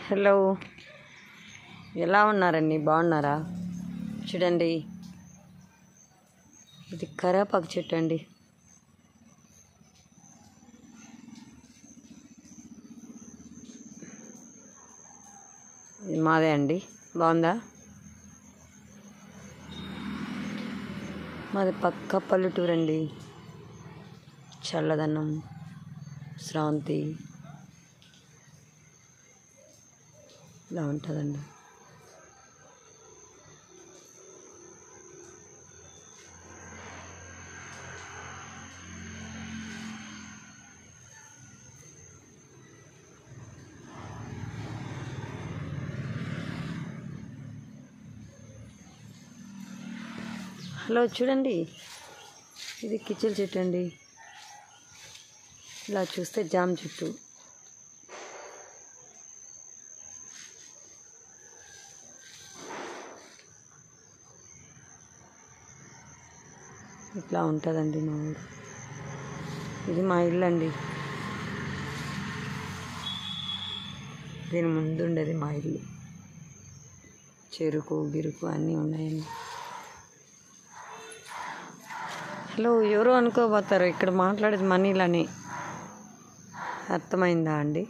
Hello, ఎలా ఉన్నారండి? బాగున్నారా? చూడండి, ఇది కరివేపాకు చెట్టు అండి. ఇది మాదే అండి. బాగుందా? మాది పక్క పల్లెటూరు అండి. చల్లదనం, శ్రాంతి ఇలా ఉంటుందండి. హలో, చూడండి, ఇది కిచెన్ చెట్టు అండి. ఇలా చూస్తే జామ చెట్టు. ఇట్లా ఉంటుందండి మా ఊరు. ఇది మా ఇల్లు అండి. దీని ముందు ఉండేది మా ఇల్లు. చెరుకు గిరుకు అన్నీ ఉన్నాయండి. హలో, ఎవరో అనుకోబోతారు ఇక్కడ మాట్లాడేది మనీలని. అర్థమైందా అండి?